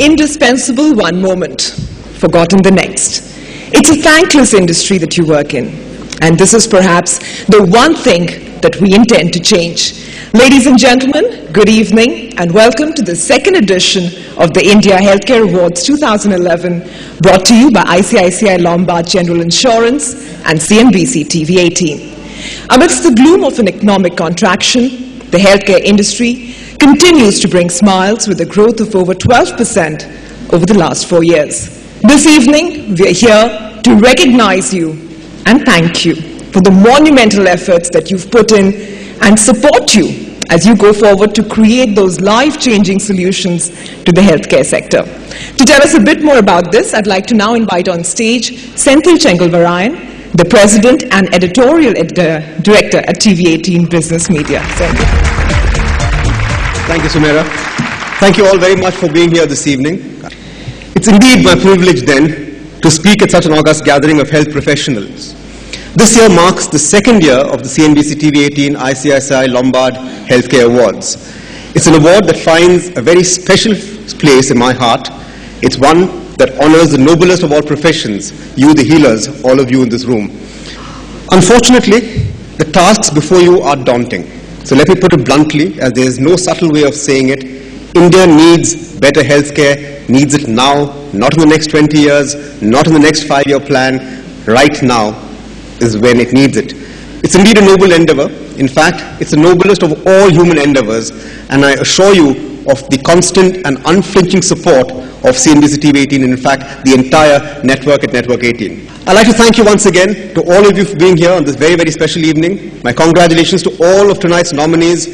indispensable one moment, forgotten the next. It's a thankless industry that you work in. And this is perhaps the one thing that we intend to change. Ladies and gentlemen, good evening and welcome to the second edition of the India Healthcare Awards 2011, brought to you by ICICI Lombard General Insurance and CNBC TV 18. Amidst the gloom of an economic contraction, the healthcare industry continues to bring smiles with a growth of over 12% over the last 4 years. This evening, we are here to recognize you and thank you for the monumental efforts that you've put in and support you as you go forward to create those life-changing solutions to the healthcare sector. To tell us a bit more about this, I'd like to now invite on stage Senthil Chengalvarayan, the President and Editorial Director at TV18 Business Media. Thank you, Sumera. Thank you all very much for being here this evening. It's indeed my privilege then to speak at such an august gathering of health professionals. This year marks the second year of the CNBC TV 18 ICICI Lombard Healthcare Awards. It's an award that finds a very special place in my heart. It's one that honors the noblest of all professions, you the healers, all of you in this room. Unfortunately, the tasks before you are daunting. So let me put it bluntly, as there is no subtle way of saying it. India needs better healthcare, needs it now, not in the next 20 years, not in the next 5-year plan. Right now is when it needs it. It's indeed a noble endeavor. In fact, it's the noblest of all human endeavors, and I assure you of the constant and unflinching support of CNBC TV 18 and in fact the entire network at Network 18. I'd like to thank you once again to all of you for being here on this very, very special evening. My congratulations to all of tonight's nominees.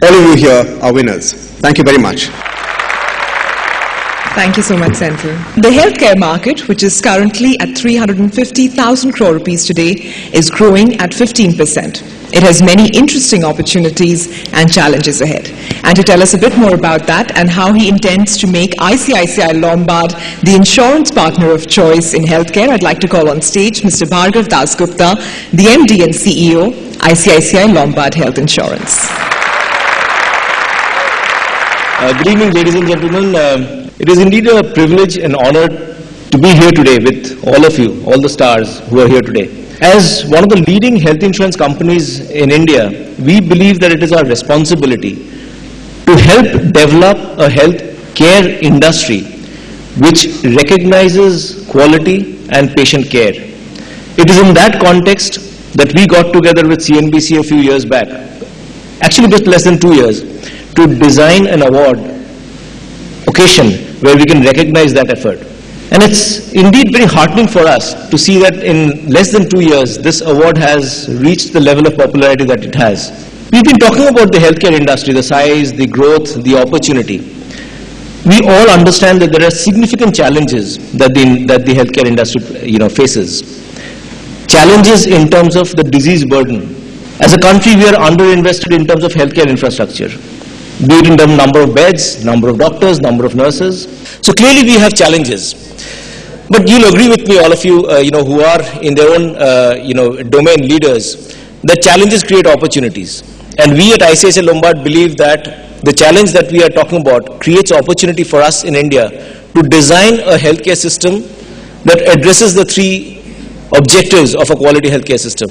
All of you here are winners. Thank you very much. Thank you so much, Senthil. The healthcare market, which is currently at 350,000 crore rupees today, is growing at 15%. It has many interesting opportunities and challenges ahead. And to tell us a bit more about that and how he intends to make ICICI Lombard the insurance partner of choice in healthcare, I'd like to call on stage Mr. Bhargav Dasgupta, the MD and CEO, ICICI Lombard Health Insurance. Good evening, ladies and gentlemen. It is indeed a privilege and honor to be here today with all of you, all the stars who are here today. As one of the leading health insurance companies in India, we believe that it is our responsibility to help develop a health care industry which recognizes quality and patient care. It is in that context that we got together with CNBC a few years back, actually just less than 2 years, to design an award occasion where we can recognize that effort. And it's indeed very heartening for us to see that in less than 2 years, this award has reached the level of popularity that it has. We've been talking about the healthcare industry, the size, the growth, the opportunity. We all understand that there are significant challenges that the healthcare industry faces. Challenges in terms of the disease burden. As a country, we are underinvested in terms of healthcare infrastructure, be it in terms of number of beds, number of doctors, number of nurses. So clearly we have challenges. But you'll agree with me, all of you, who are in their own, domain leaders, that challenges create opportunities. And we at ICICI Lombard believe that the challenge that we are talking about creates opportunity for us in India to design a healthcare system that addresses the 3 objectives of a quality healthcare system.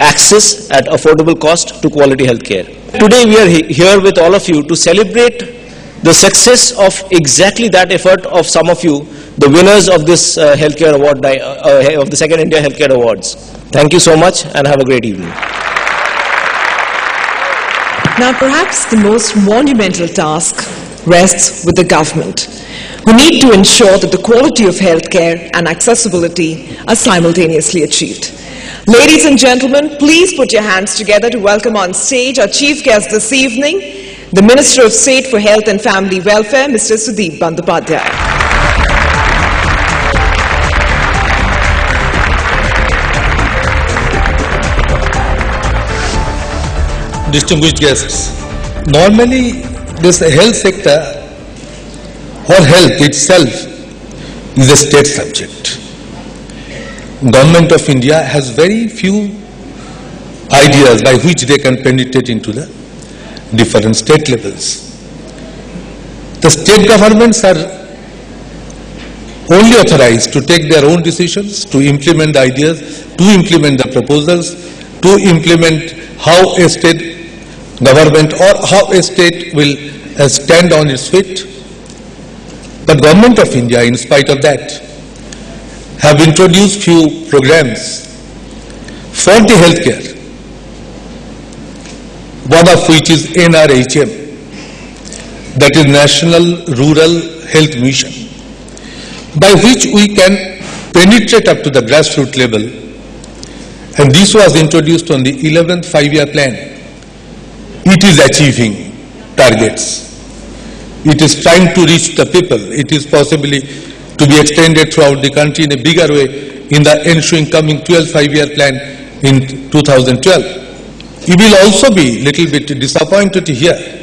Access at affordable cost to quality healthcare. Today we are here with all of you to celebrate the success of exactly that effort of some of you, the winners of this healthcare award, of the second India Healthcare Awards. Thank you so much and have a great evening. Now perhaps the most monumental task rests with the government, who need to ensure that the quality of healthcare and accessibility are simultaneously achieved. Ladies and gentlemen, please put your hands together to welcome on stage our chief guest this evening, the Minister of State for Health and Family Welfare, Mr. Sudeep Bandyopadhyay. Distinguished guests, normally this health sector or health itself is a state subject. Government of India has very few ideas by which they can penetrate into the different state levels. The The state governments are only authorized to take their own decisions, to implement the ideas, to implement the proposals, to implement how a state government or how a state will stand on its feet. But Government of India, in spite of that, have introduced few programs for the healthcare, one of which is NRHM, that is National Rural Health Mission, by which we can penetrate up to the grassroots level. And this was introduced on the 11th five-year plan. It is achieving targets. It is trying to reach the people. It is possibly to be extended throughout the country in a bigger way in the ensuing coming 12th five-year plan in 2012. You will also be a little bit disappointed to hear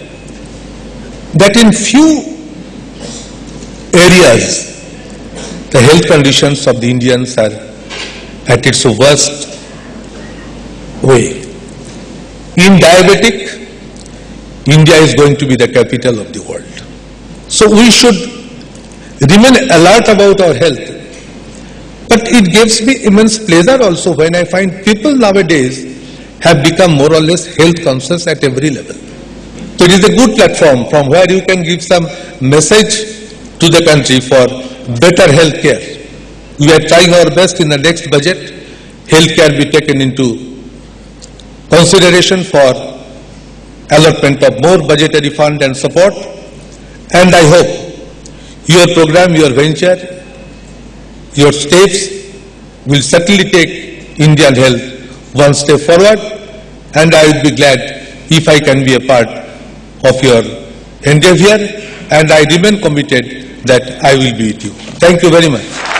that in few areas the health conditions of the Indians are at its worst way. In diabetic, India is going to be the capital of the world. So we should remain alert about our health. But it gives me immense pleasure also when I find people nowadays have become more or less health conscious at every level. So it is a good platform from where you can give some message to the country for better health care. We are trying our best in the next budget, health care be taken into consideration for allotment of more budgetary fund and support. And I hope your program, your venture, your steps will certainly take Indian health one step forward, and I would be glad if I can be a part of your endeavor, and I remain committed that I will be with you. Thank you very much.